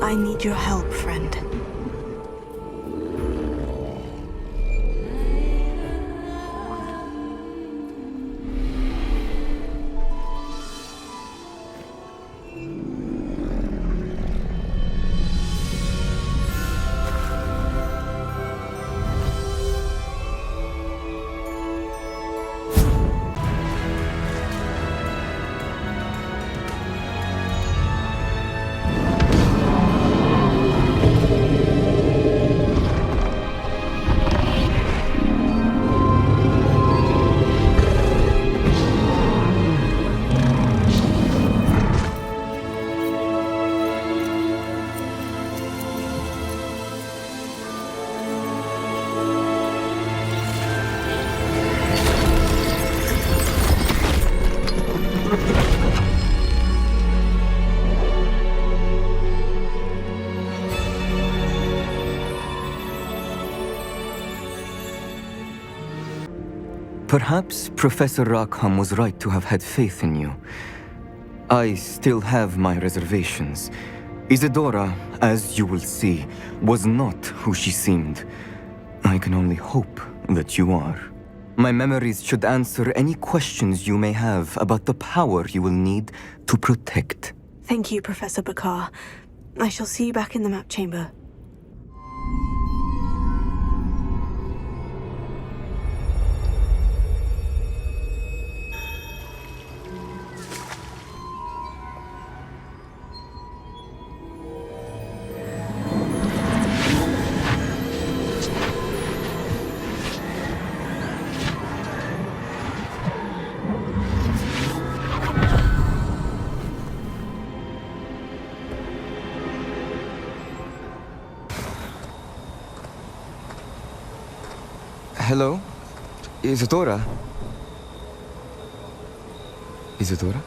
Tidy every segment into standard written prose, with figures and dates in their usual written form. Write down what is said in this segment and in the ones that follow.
I need your help, friend. Perhaps Professor Rackham was right to have had faith in you. I still have my reservations. Isadora, as you will see, was not who she seemed. I can only hope that you are. My memories should answer any questions you may have about the power you will need to protect. Thank you, Professor Bakar. I shall see you back in the map chamber. Hello? Isadora? Isadora?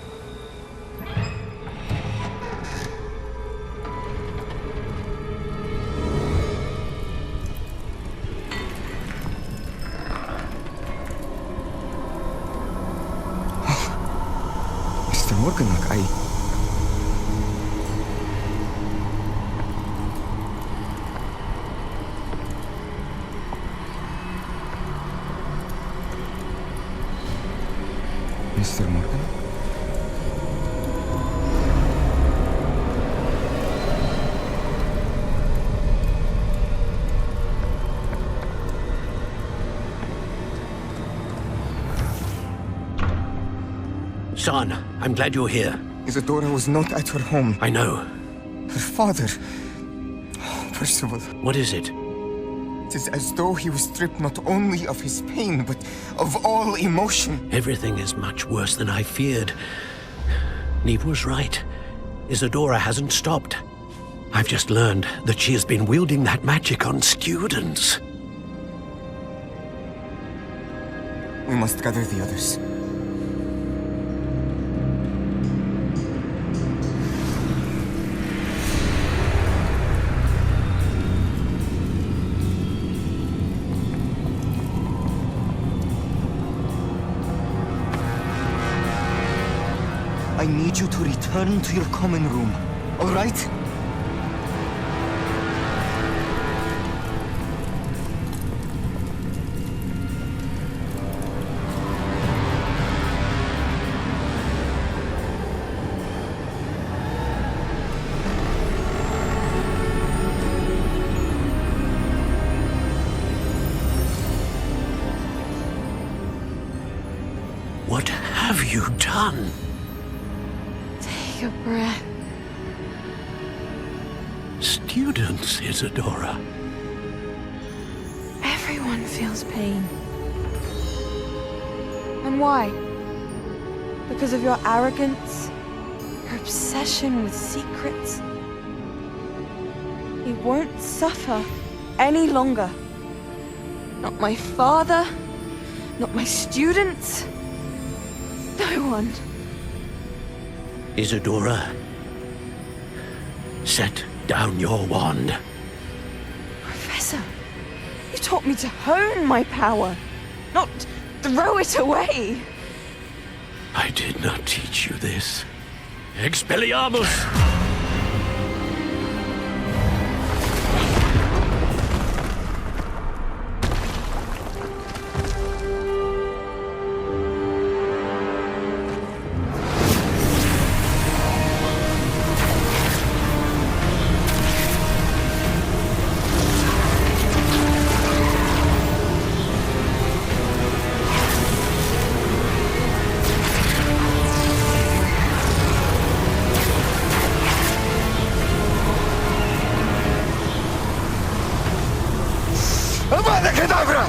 Mr. Morganlock, Mr. Morgan? Son, I'm glad you're here. Isadora was not at her home. I know. Her father... Percival. What is it? It is as though he was stripped not only of his pain, but of all emotion. Everything is much worse than I feared. Neve was right. Isadora hasn't stopped. I've just learned that she has been wielding that magic on students. We must gather the others. I need you to return to your common room, all right? What have you done? Take a breath. Students, Isadora. Everyone feels pain. And why? Because of your arrogance? Your obsession with secrets? He won't suffer any longer. Not my father, not my students, no one. Isadora, set down your wand. Professor, you taught me to hone my power, not throw it away. I did not teach you this. Expelliarmus! Avada Kedavra!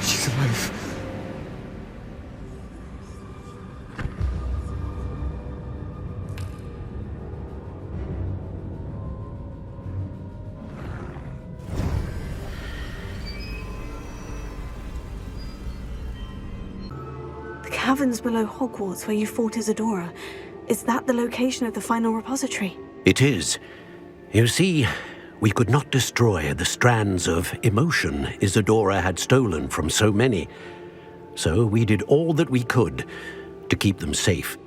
She's alive. The caverns below Hogwarts where you fought Isadora. Is that the location of the final repository? It is. You see, we could not destroy the strands of emotion Isadora had stolen from so many. So we did all that we could to keep them safe.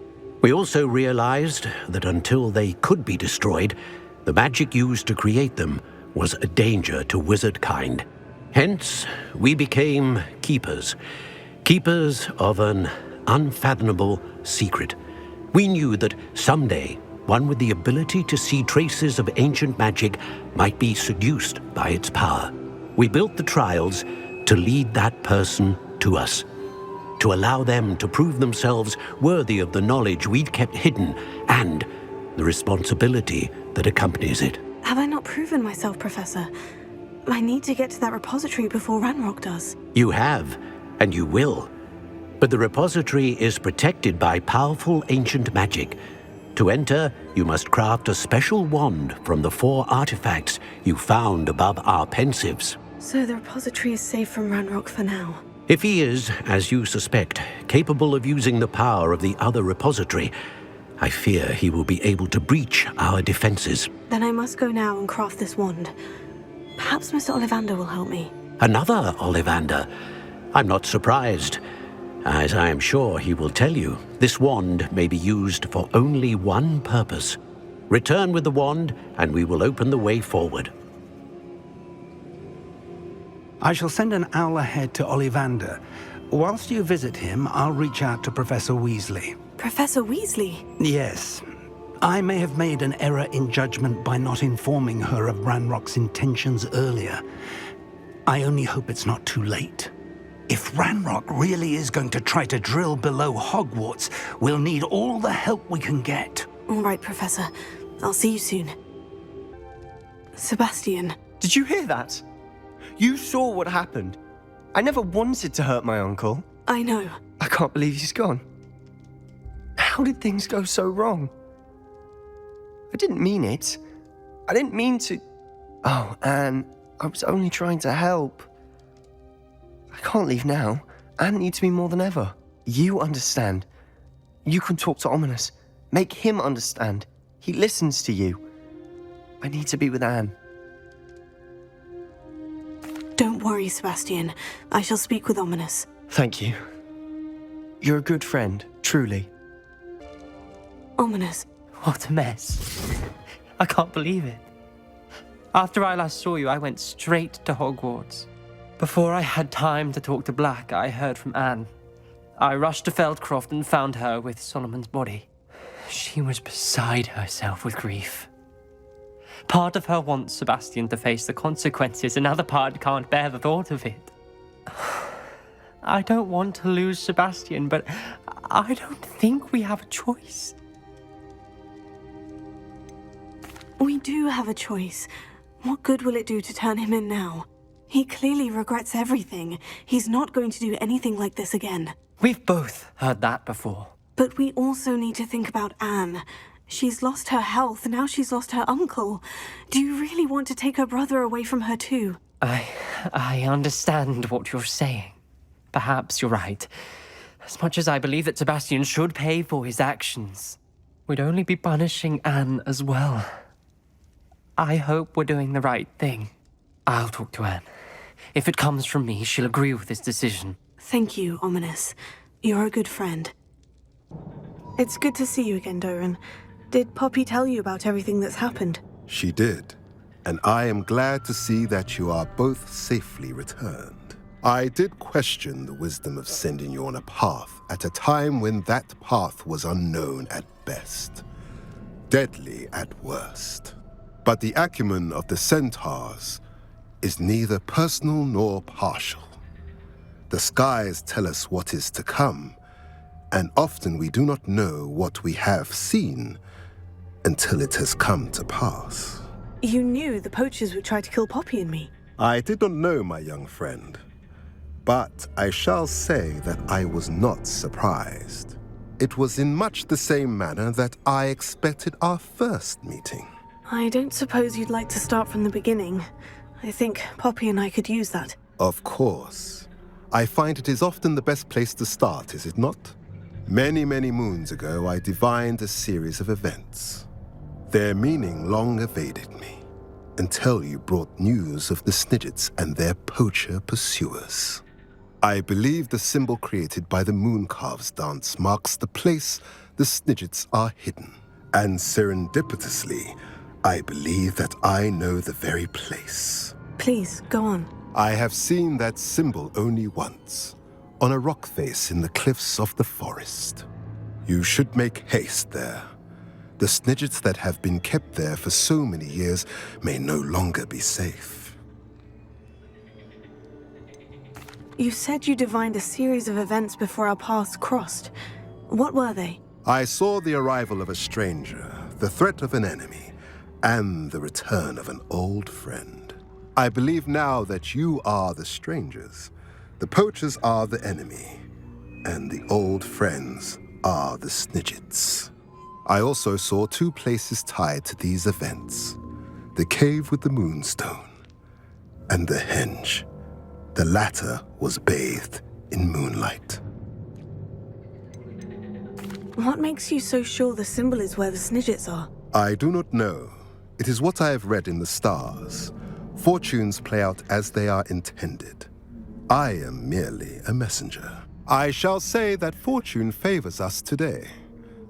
We also realized that until they could be destroyed, the magic used to create them was a danger to wizard kind. Hence, we became keepers. Keepers of an unfathomable secret. We knew that someday, one with the ability to see traces of ancient magic might be seduced by its power. We built the trials to lead that person to us, to allow them to prove themselves worthy of the knowledge we'd kept hidden and the responsibility that accompanies it. Have I not proven myself, Professor? I need to get to that repository before Ranrock does. You have, and you will. But the repository is protected by powerful ancient magic. To enter, you must craft a special wand from the 4 artifacts you found above our pensives. So the repository is safe from Ranrock for now. If he is, as you suspect, capable of using the power of the other repository, I fear he will be able to breach our defenses. Then I must go now and craft this wand. Perhaps Mr. Ollivander will help me. Another Ollivander? I'm not surprised. As I am sure he will tell you, this wand may be used for only one purpose. Return with the wand, and we will open the way forward. I shall send an owl ahead to Ollivander. Whilst you visit him, I'll reach out to Professor Weasley. Professor Weasley? Yes. I may have made an error in judgment by not informing her of Ranrock's intentions earlier. I only hope it's not too late. If Ranrock really is going to try to drill below Hogwarts, we'll need all the help we can get. All right, Professor. I'll see you soon. Sebastian. Did you hear that? You saw what happened. I never wanted to hurt my uncle. I know. I can't believe he's gone. How did things go so wrong? I didn't mean it. I didn't mean to... Oh, Anne, I was only trying to help. I can't leave now. Anne needs me more than ever. You understand. You can talk to Ominous. Make him understand. He listens to you. I need to be with Anne. Don't worry, Sebastian. I shall speak with Ominous. Thank you. You're a good friend, truly. Ominous. What a mess. I can't believe it. After I last saw you, I went straight to Hogwarts. Before I had time to talk to Black, I heard from Anne. I rushed to Feldcroft and found her with Solomon's body. She was beside herself with grief. Part of her wants Sebastian to face the consequences, another part can't bear the thought of it. I don't want to lose Sebastian, but I don't think we have a choice. We do have a choice. What good will it do to turn him in now? He clearly regrets everything. He's not going to do anything like this again. We've both heard that before. But we also need to think about Anne. She's lost her health, now she's lost her uncle. Do you really want to take her brother away from her too? I understand what you're saying. Perhaps you're right. As much as I believe that Sebastian should pay for his actions, we'd only be punishing Anne as well. I hope we're doing the right thing. I'll talk to Anne. If it comes from me, she'll agree with this decision. Thank you, Ominous. You're a good friend. It's good to see you again, Doran. Did Poppy tell you about everything that's happened? She did, and I am glad to see that you are both safely returned. I did question the wisdom of sending you on a path at a time when that path was unknown at best, deadly at worst. But the acumen of the centaurs is neither personal nor partial. The skies tell us what is to come, and often we do not know what we have seen until it has come to pass. You knew the poachers would try to kill Poppy and me. I did not know, my young friend, but I shall say that I was not surprised. It was in much the same manner that I expected our first meeting. I don't suppose you'd like to start from the beginning. I think Poppy and I could use that. Of course. I find it is often the best place to start, is it not? Many, many moons ago, I divined a series of events. Their meaning long evaded me, until you brought news of the Snidgets and their poacher pursuers. I believe the symbol created by the Mooncalves dance marks the place the Snidgets are hidden. And serendipitously, I believe that I know the very place. Please, go on. I have seen that symbol only once, on a rock face in the cliffs of the forest. You should make haste there. The Snidgets that have been kept there for so many years may no longer be safe. You said you divined a series of events before our paths crossed. What were they? I saw the arrival of a stranger, the threat of an enemy, and the return of an old friend. I believe now that you are the strangers, the poachers are the enemy, and the old friends are the Snidgets. I also saw two places tied to these events: the cave with the moonstone and the henge. The latter was bathed in moonlight. What makes you so sure the symbol is where the Snidgets are? I do not know. It is what I have read in the stars. Fortunes play out as they are intended. I am merely a messenger. I shall say that fortune favors us today.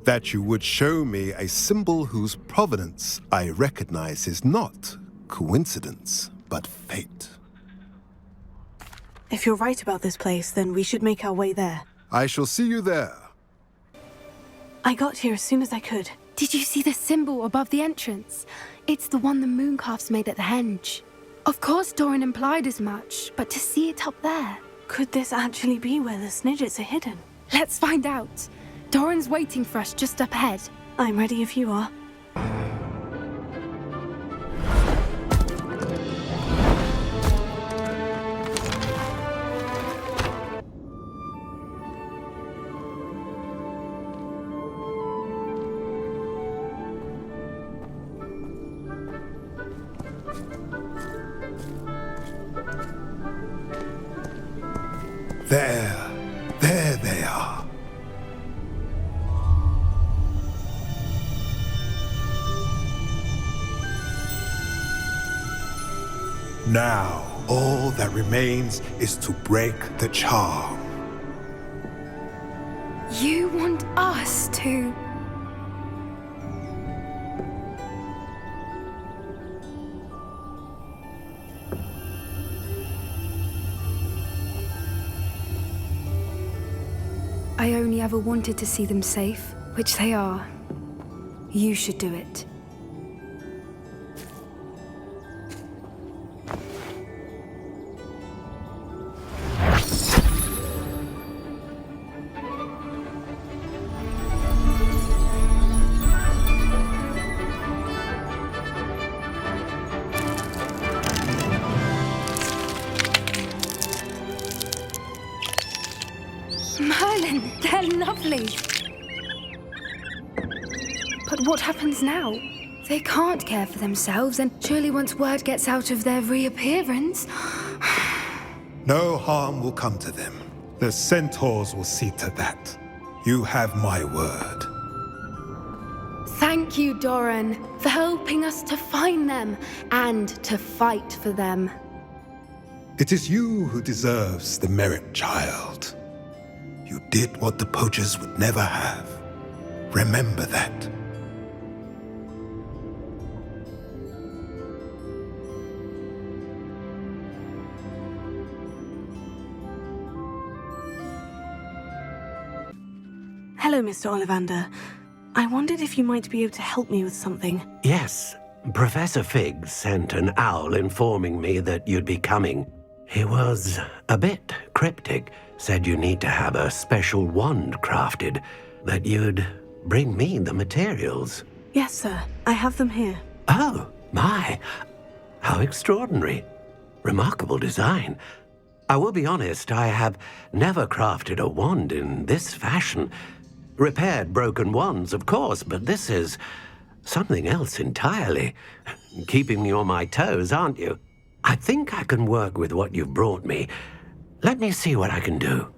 That you would show me a symbol whose provenance I recognize is not coincidence, but fate. If you're right about this place, then we should make our way there. I shall see you there. I got here as soon as I could. Did you see the symbol above the entrance? It's the one the Mooncalves made at the henge. Of course Doran implied as much, but to see it up there... Could this actually be where the Snidgets are hidden? Let's find out. Doran's waiting for us just up ahead. I'm ready if you are. There they are. Now, all that remains is to break the charm. You want us to... I only ever wanted to see them safe, which they are. You should do it. Merlin, they're lovely. But what happens now? They can't care for themselves, and surely once word gets out of their reappearance... No harm will come to them. The centaurs will see to that. You have my word. Thank you, Doran, for helping us to find them and to fight for them. It is you who deserves the merit, child. You did what the poachers would never have. Remember that. Hello, Mr. Ollivander. I wondered if you might be able to help me with something. Yes, Professor Fig sent an owl informing me that you'd be coming. He was a bit cryptic, said you need to have a special wand crafted, that you'd bring me the materials. Yes, sir. I have them here. Oh, my. How extraordinary. Remarkable design. I will be honest, I have never crafted a wand in this fashion. Repaired broken wands, of course, but this is something else entirely. Keeping me on my toes, aren't you? I think I can work with what you've brought me. Let me see what I can do.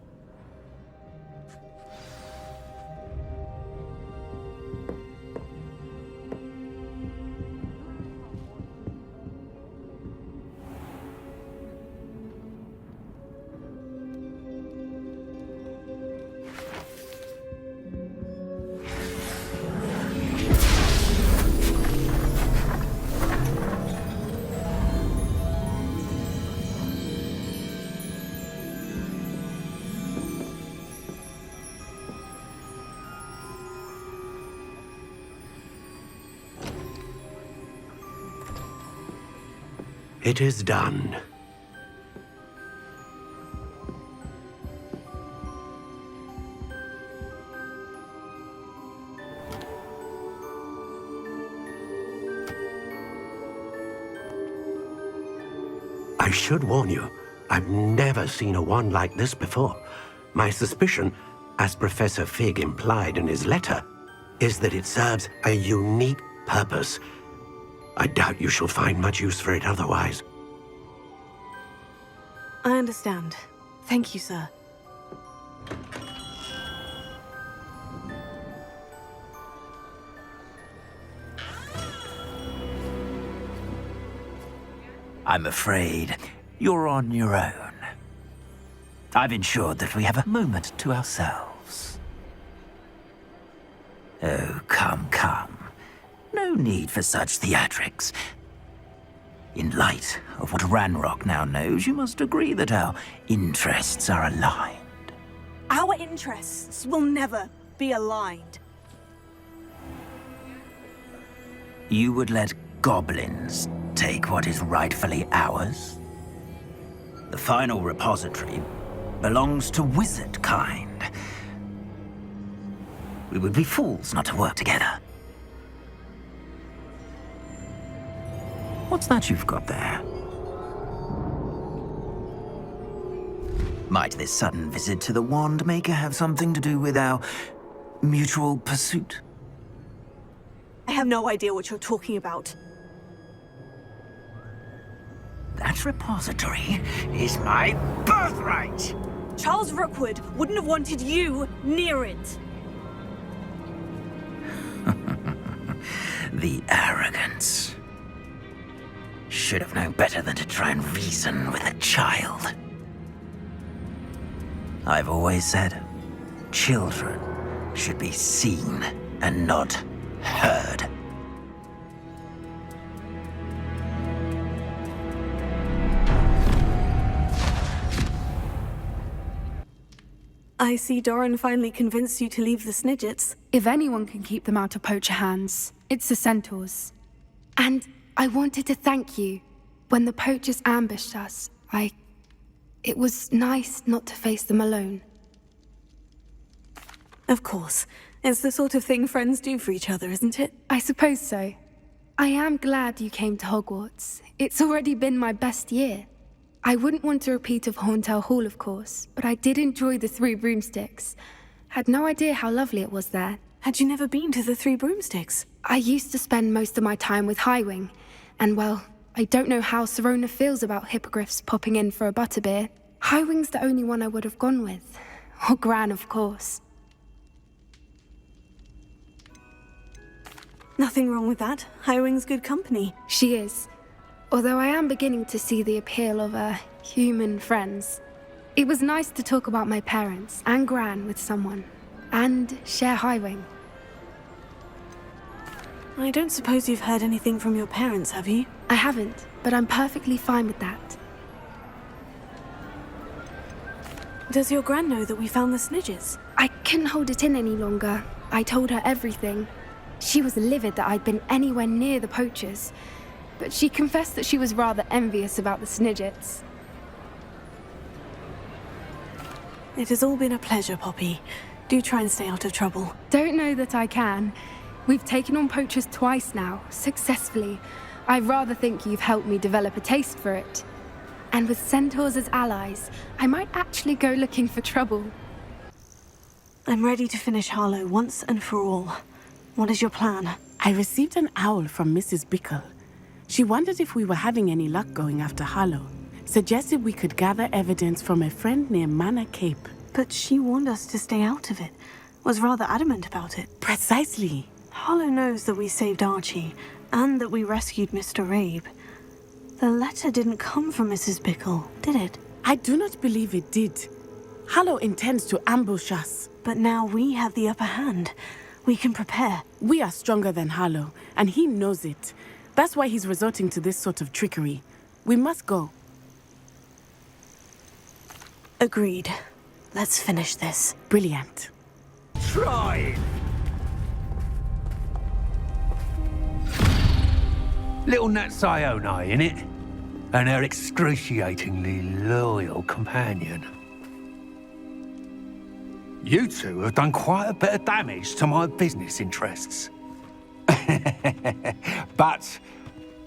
It is done. I should warn you, I've never seen a wand like this before. My suspicion, as Professor Fig implied in his letter, is that it serves a unique purpose. I doubt you shall find much use for it otherwise. I understand. Thank you, sir. I'm afraid you're on your own. I've ensured that we have a moment to ourselves. Oh, come, come. No need for such theatrics. In light of what Ranrock now knows, you must agree that our interests are aligned. Our interests will never be aligned. You would let goblins take what is rightfully ours? The final repository belongs to wizard kind. We would be fools not to work together. What's that you've got there? Might this sudden visit to the Wand Maker have something to do with our mutual pursuit? I have no idea what you're talking about. That repository is my birthright! Charles Rookwood wouldn't have wanted you near it. The arrogance. Should have known better than to try and reason with a child. I've always said, children should be seen and not heard. I see Doran finally convinced you to leave the Snidgets. If anyone can keep them out of poacher hands, it's the centaurs. And I wanted to thank you. When the poachers ambushed us, it was nice not to face them alone. Of course. It's the sort of thing friends do for each other, isn't it? I suppose so. I am glad you came to Hogwarts. It's already been my best year. I wouldn't want a repeat of Horntail Hall, of course, but I did enjoy the Three Broomsticks. Had no idea how lovely it was there. Had you never been to the Three Broomsticks? I used to spend most of my time with Highwing, and well, I don't know how Serona feels about hippogriffs popping in for a butterbeer. Highwing's the only one I would have gone with. Or Gran, of course. Nothing wrong with that. Highwing's good company. She is. Although I am beginning to see the appeal of human friends. It was nice to talk about my parents and Gran with someone. And share Highwing. I don't suppose you've heard anything from your parents, have you? I haven't, but I'm perfectly fine with that. Does your Gran know that we found the Snidgets? I couldn't hold it in any longer. I told her everything. She was livid that I'd been anywhere near the poachers, but she confessed that she was rather envious about the Snidgets. It has all been a pleasure, Poppy. Do try and stay out of trouble. Don't know that I can. We've taken on poachers twice now, successfully. I rather think you've helped me develop a taste for it. And with centaurs as allies, I might actually go looking for trouble. I'm ready to finish Harlow once and for all. What is your plan? I received an owl from Mrs. Bickle. She wondered if we were having any luck going after Harlow. Suggested we could gather evidence from a friend near Manor Cape. But she warned us to stay out of it. Was rather adamant about it. Precisely. Harlow knows that we saved Archie, and that we rescued Mr. Rabe. The letter didn't come from Mrs. Bickle, did it? I do not believe it did. Harlow intends to ambush us. But now we have the upper hand. We can prepare. We are stronger than Harlow, and he knows it. That's why he's resorting to this sort of trickery. We must go. Agreed. Let's finish this. Brilliant. Try! Little Nat Sione, innit? And her excruciatingly loyal companion. You two have done quite a bit of damage to my business interests. But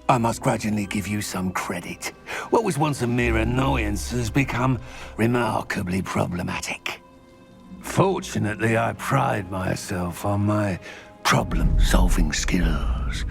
I must grudgingly give you some credit. What was once a mere annoyance has become remarkably problematic. Fortunately, I pride myself on my problem-solving skills.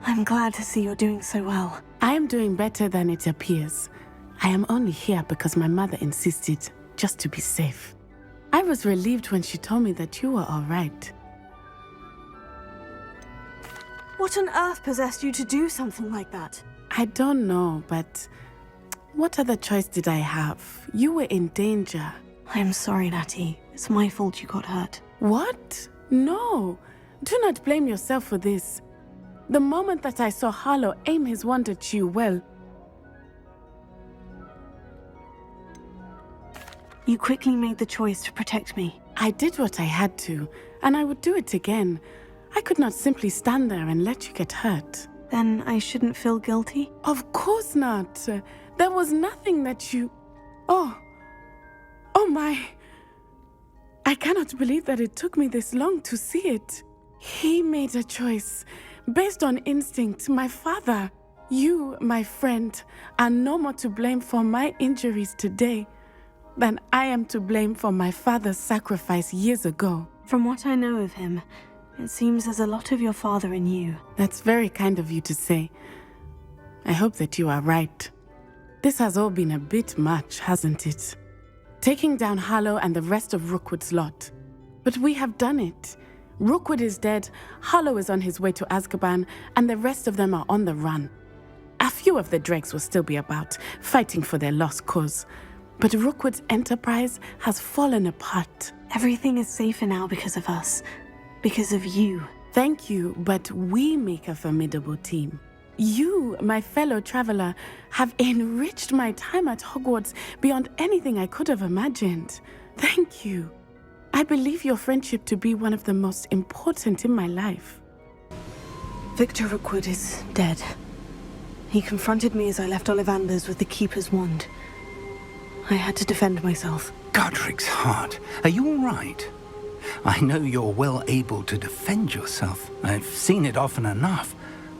I'm glad to see you're doing so well. I am doing better than it appears. I am only here because my mother insisted, just to be safe. I was relieved when she told me that you were all right. What on earth possessed you to do something like that? I don't know, but what other choice did I have? You were in danger. I'm sorry, Natty. It's my fault you got hurt. What? No. Do not blame yourself for this. The moment that I saw Harlow aim his wand at you, well... You quickly made the choice to protect me. I did what I had to, and I would do it again. I could not simply stand there and let you get hurt. Then I shouldn't feel guilty? Of course not. There was nothing that you... Oh my... I cannot believe that it took me this long to see it. He made a choice. Based on instinct, my father. You, my friend, are no more to blame for my injuries today than I am to blame for my father's sacrifice years ago. From what I know of him, it seems there's a lot of your father in you. That's very kind of you to say. I hope that you are right. This has all been a bit much, hasn't it? Taking down Harlow and the rest of Rookwood's lot. But we have done it. Rookwood is dead, Harlow is on his way to Azkaban, and the rest of them are on the run. A few of the dregs will still be about, fighting for their lost cause. But Rookwood's enterprise has fallen apart. Everything is safer now because of us. Because of you. Thank you, but we make a formidable team. You, my fellow traveler, have enriched my time at Hogwarts beyond anything I could have imagined. Thank you. I believe your friendship to be one of the most important in my life. Victor Rookwood is dead. He confronted me as I left Ollivander's with the Keeper's wand. I had to defend myself. Godric's heart. Are you all right? I know you're well able to defend yourself. I've seen it often enough.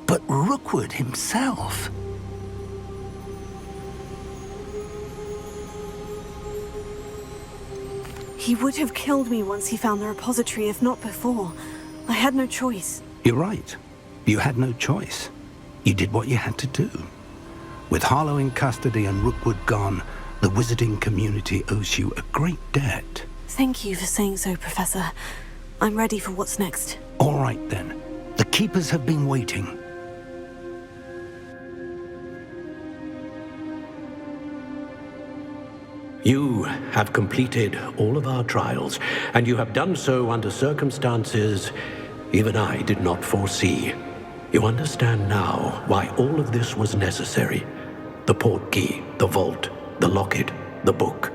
But Rookwood himself... He would have killed me once he found the repository, if not before. I had no choice. You're right. You had no choice. You did what you had to do. With Harlow in custody and Rookwood gone, the wizarding community owes you a great debt. Thank you for saying so, Professor. I'm ready for what's next. All right, then. The Keepers have been waiting. You have completed all of our trials, and you have done so under circumstances even I did not foresee. You understand now why all of this was necessary. The portkey, the vault, the locket, the book,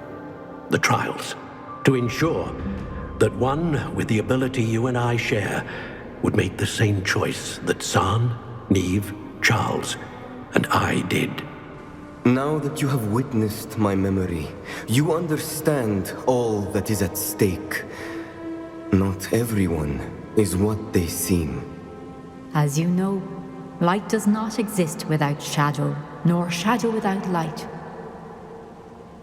the trials. To ensure that one with the ability you and I share would make the same choice that San, Neve, Charles, and I did. Now that you have witnessed my memory, you understand all that is at stake. Not everyone is what they seem. As you know, light does not exist without shadow, nor shadow without light.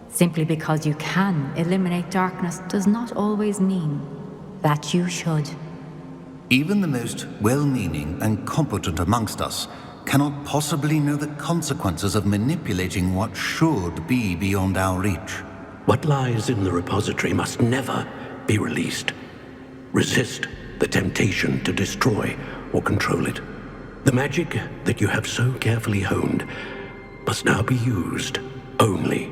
Simply because you can eliminate darkness does not always mean that you should. Even the most well-meaning and competent amongst us cannot possibly know the consequences of manipulating what should be beyond our reach. What lies in the repository must never be released. Resist the temptation to destroy or control it. The magic that you have so carefully honed must now be used only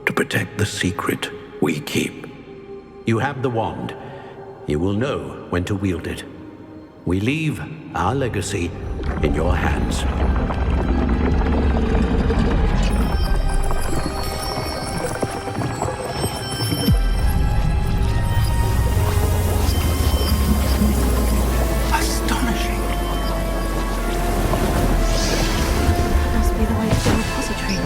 to protect the secret we keep. You have the wand. You will know when to wield it. We leave our legacy in your hands. Astonishing. Must be the way to the repository.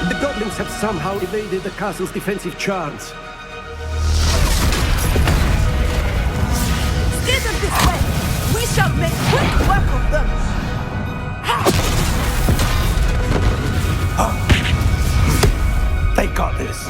The goblins have somehow evaded the castle's defensive charms. Steer them this way! We shall make quick work of them! They got this.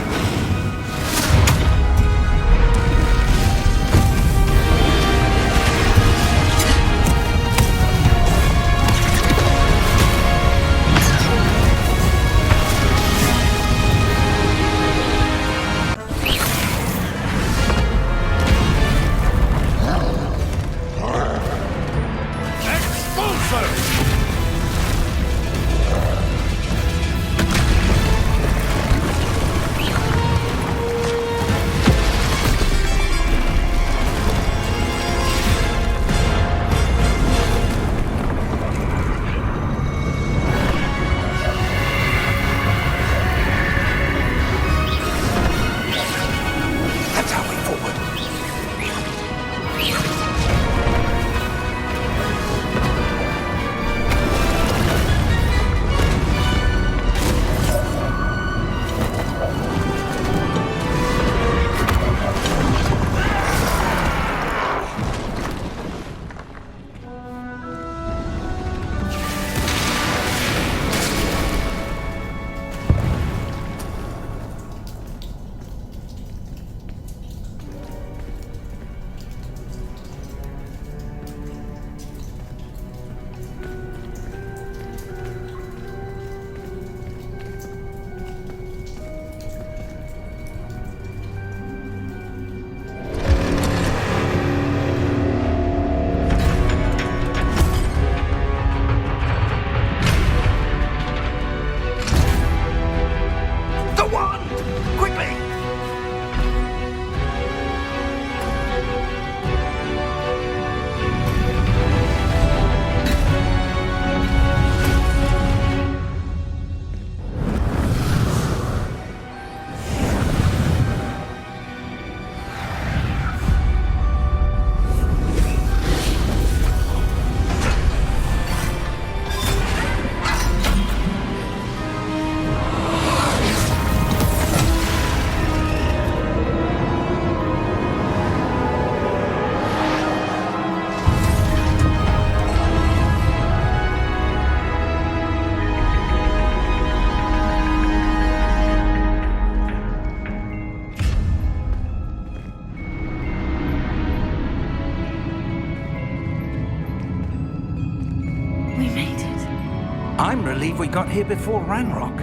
we got here before Ranrock.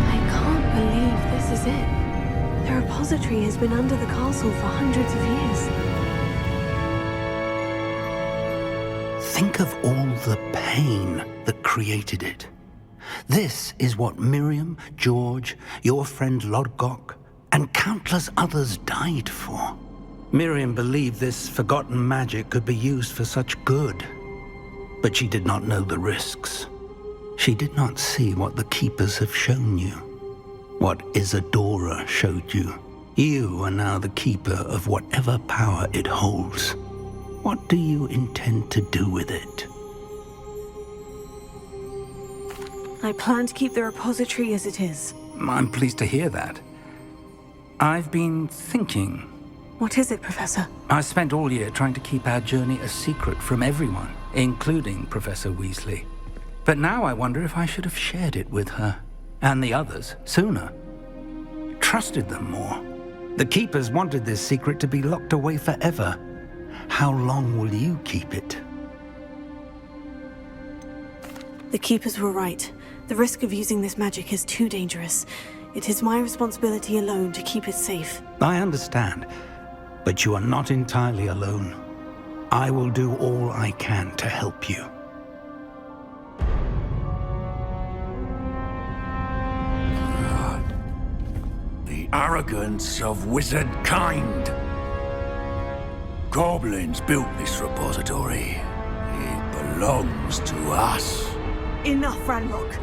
I can't believe this is it. The repository has been under the castle for hundreds of years. Think of all the pain that created it. This is what Miriam, George, your friend Lodgok, and countless others died for. Miriam believed this forgotten magic could be used for such good, but she did not know the risks. She did not see what the Keepers have shown you, what Isadora showed you. You are now the Keeper of whatever power it holds. What do you intend to do with it? I plan to keep the repository as it is. I'm pleased to hear that. I've been thinking. What is it, Professor? I spent all year trying to keep our journey a secret from everyone, including Professor Weasley. But now I wonder if I should have shared it with her, and the others, sooner. Trusted them more. The Keepers wanted this secret to be locked away forever. How long will you keep it? The Keepers were right. The risk of using this magic is too dangerous. It is my responsibility alone to keep it safe. I understand, but you are not entirely alone. I will do all I can to help you. The arrogance of wizard kind. Goblins built this repository. It belongs to us. Enough, Ranrock.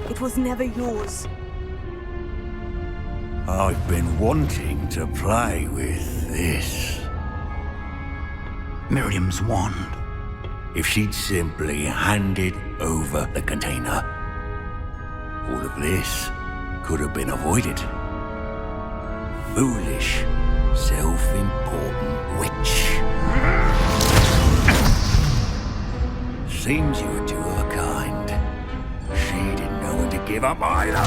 It was never yours. I've been wanting to play with this. Miriam's wand. If she'd simply handed over the container, all of this could have been avoided. Foolish, self-important witch. Seems you were two of a kind. She didn't know when to give up either.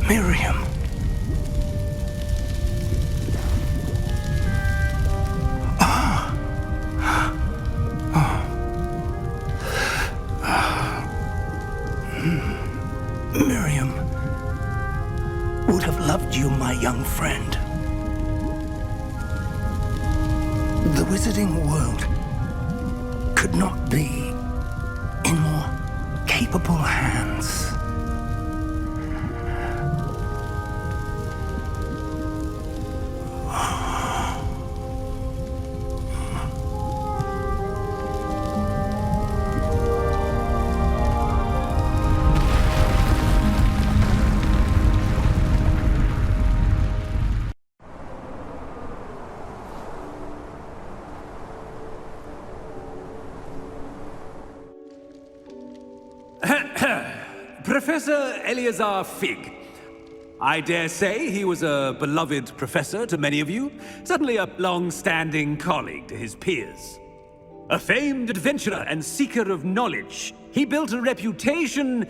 Miriam. Miriam would have loved you, my young friend. The wizarding world could not be in more capable hands. Professor Eleazar Fig. I dare say he was a beloved professor to many of you, certainly a long-standing colleague to his peers. A famed adventurer and seeker of knowledge, he built a reputation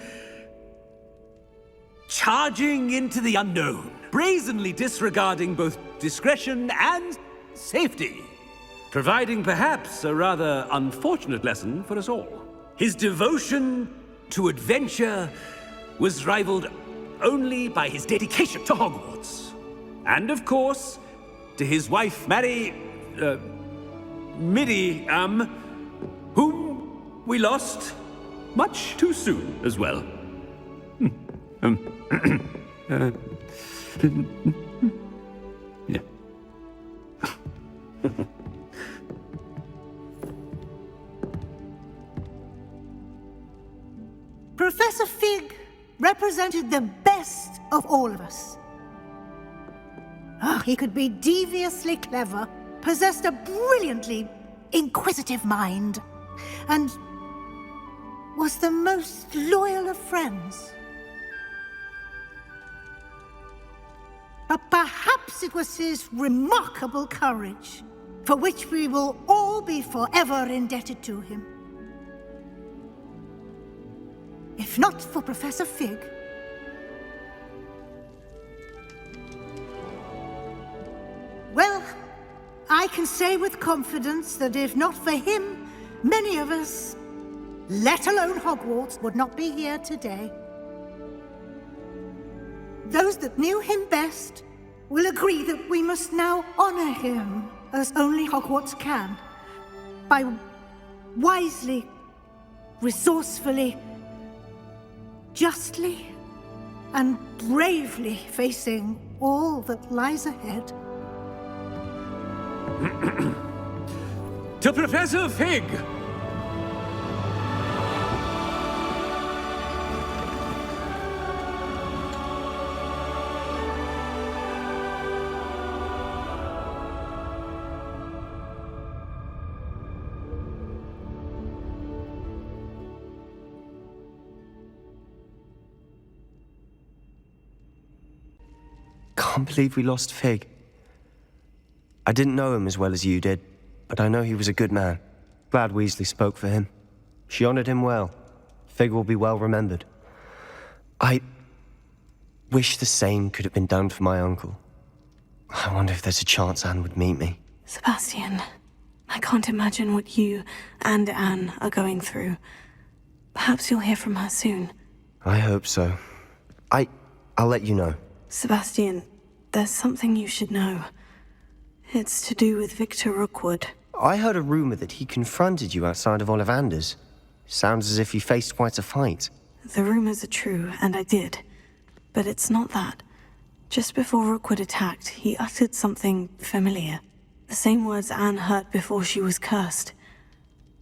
charging into the unknown, brazenly disregarding both discretion and safety, providing perhaps a rather unfortunate lesson for us all. His devotion to adventure was rivaled only by his dedication to Hogwarts. And of course, to his wife, Miriam, whom we lost much too soon as well. Yeah. Professor Fig represented the best of all of us. He could be deviously clever, possessed a brilliantly inquisitive mind, and was the most loyal of friends. But perhaps it was his remarkable courage, for which we will all be forever indebted to him. If not for Professor Fig, well, I can say with confidence that if not for him, many of us, let alone Hogwarts, would not be here today. Those that knew him best will agree that we must now honor him as only Hogwarts can, by wisely, resourcefully, justly and bravely facing all that lies ahead. To Professor Fig! Can't believe we lost Fig. I didn't know him as well as you did, but I know he was a good man. Glad Weasley spoke for him. She honored him well. Fig will be well remembered. I wish the same could have been done for my uncle. I wonder if there's a chance Anne would meet me. Sebastian, I can't imagine what you and Anne are going through. Perhaps you'll hear from her soon. I hope so. I'll let you know. Sebastian, there's something you should know. It's to do with Victor Rookwood. I heard a rumor that he confronted you outside of Ollivander's. Sounds as if you faced quite a fight. The rumors are true, and I did. But it's not that. Just before Rookwood attacked, he uttered something familiar. The same words Anne heard before she was cursed.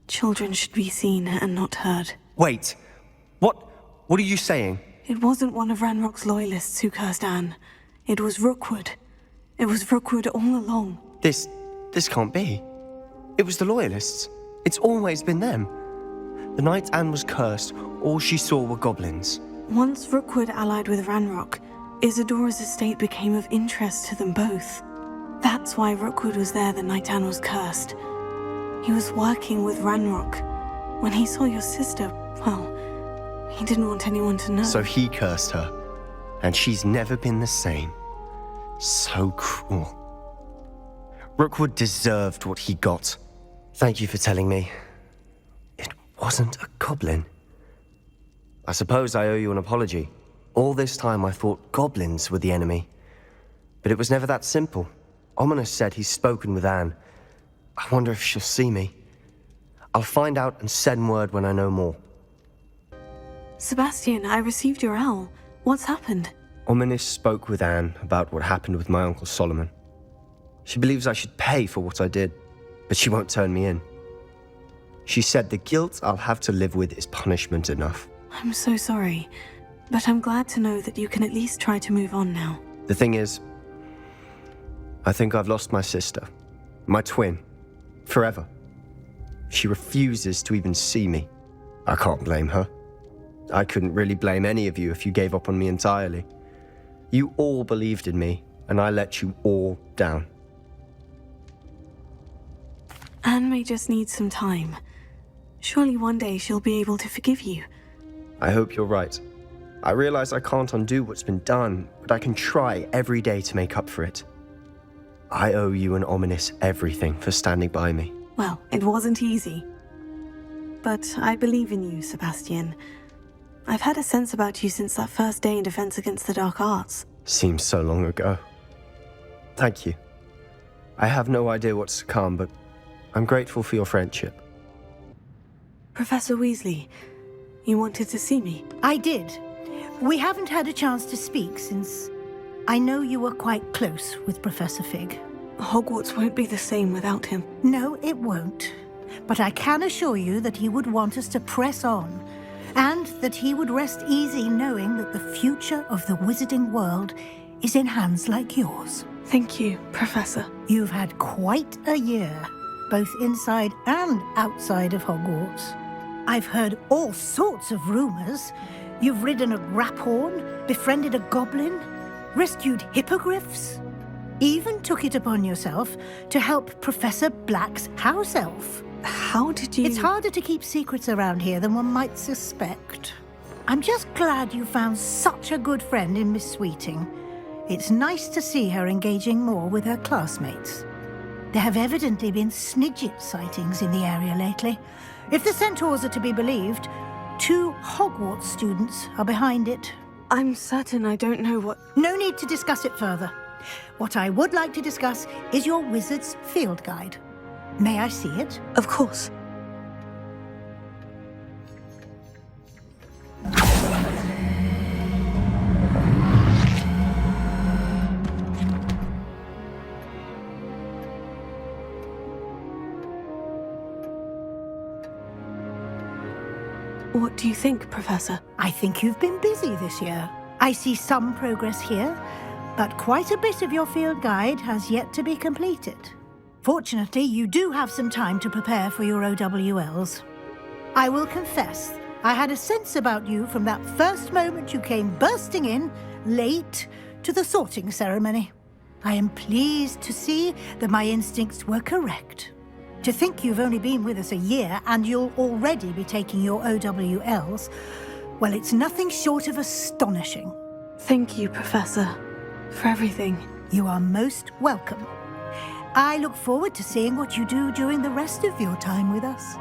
Children should be seen and not heard. Wait. What are you saying? It wasn't one of Ranrock's loyalists who cursed Anne. It was Rookwood. It was Rookwood all along. This can't be. It was the Loyalists. It's always been them. The night Anne was cursed, all she saw were goblins. Once Rookwood allied with Ranrock, Isadora's estate became of interest to them both. That's why Rookwood was there the night Anne was cursed. He was working with Ranrock. When he saw your sister, well, he didn't want anyone to know. So he cursed her. and she's never been the same. So cruel. Rookwood deserved what he got. Thank you for telling me. It wasn't a goblin. I suppose I owe you an apology. All this time I thought goblins were the enemy. But it was never that simple. Ominous said he's spoken with Anne. I wonder if she'll see me. I'll find out and send word when I know more. Sebastian, I received your owl. What's happened? Ominous spoke with Anne about what happened with my Uncle Solomon. She believes I should pay for what I did, but she won't turn me in. She said the guilt I'll have to live with is punishment enough. I'm so sorry, but I'm glad to know that you can at least try to move on now. The thing is, I think I've lost my sister, my twin, forever. She refuses to even see me. I can't blame her. I couldn't really blame any of you if you gave up on me entirely. You all believed in me, and I let you all down. Anne may just need some time. Surely one day she'll be able to forgive you. I hope you're right. I realize I can't undo what's been done, but I can try every day to make up for it. I owe you and Ominous everything for standing by me. Well, it wasn't easy. But I believe in you, Sebastian. I've had a sense about you since that first day in Defense Against the Dark Arts. Seems so long ago. Thank you. I have no idea what's to come, but I'm grateful for your friendship. Professor Weasley, you wanted to see me? I did. We haven't had a chance to speak since I know you were quite close with Professor Fig. Hogwarts won't be the same without him. No, it won't. But I can assure you that he would want us to press on, and that he would rest easy knowing that the future of the wizarding world is in hands like yours. Thank you, Professor. You've had quite a year, both inside and outside of Hogwarts. I've heard all sorts of rumors. You've ridden a graphorn, befriended a goblin, rescued hippogriffs, even took it upon yourself to help Professor Black's house elf. How did you... It's harder to keep secrets around here than one might suspect. I'm just glad you found such a good friend in Miss Sweeting. It's nice to see her engaging more with her classmates. There have evidently been Snidget sightings in the area lately. If the centaurs are to be believed, 2 Hogwarts students are behind it. I'm certain I don't know what... No need to discuss it further. What I would like to discuss is your wizard's field guide. May I see it? Of course. What do you think, Professor? I think you've been busy this year. I see some progress here, but quite a bit of your field guide has yet to be completed. Fortunately, you do have some time to prepare for your OWLs. I will confess, I had a sense about you from that first moment you came bursting in, late, to the sorting ceremony. I am pleased to see that my instincts were correct. To think you've only been with us a year and you'll already be taking your OWLs, well, it's nothing short of astonishing. Thank you, Professor, for everything. You are most welcome. I look forward to seeing what you do during the rest of your time with us.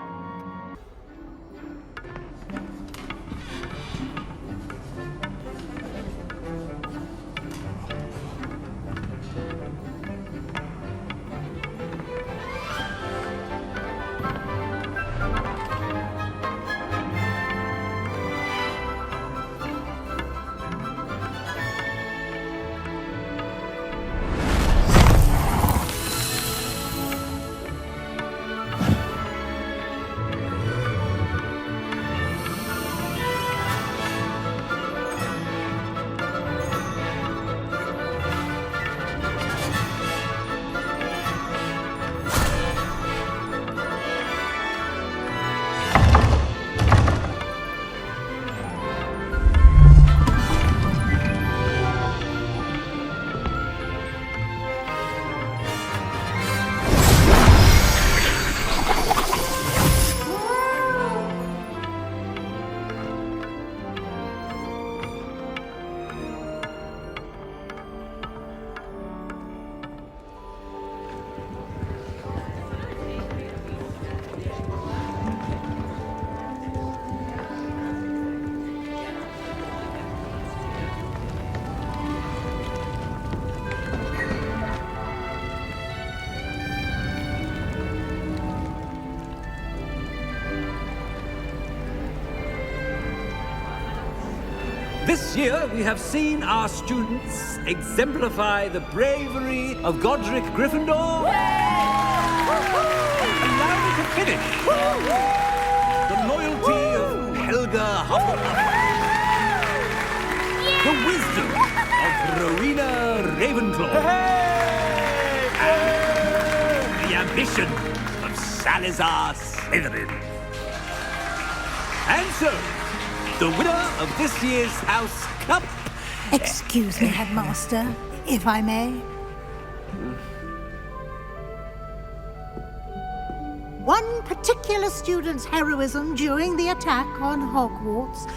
This year, we have seen our students exemplify the bravery of Godric Gryffindor. Allow me to finish. The loyalty of Helga Hufflepuff. The wisdom of Rowena Ravenclaw. And the ambition of Salazar Slytherin. And so, the winner of this year's House Cup... Excuse me, Headmaster, if I may. One particular student's heroism during the attack on Hogwarts,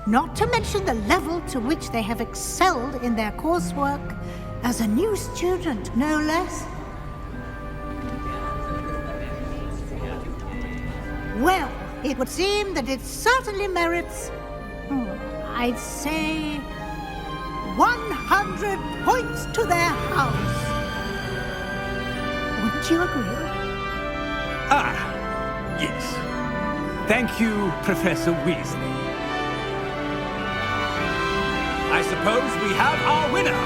not to mention the level to which they have excelled in their coursework, as a new student, no less. Well, it would seem that it certainly merits, I'd say, 100 points to their house. Wouldn't you agree? Ah, yes. Thank you, Professor Weasley. I suppose we have our winner.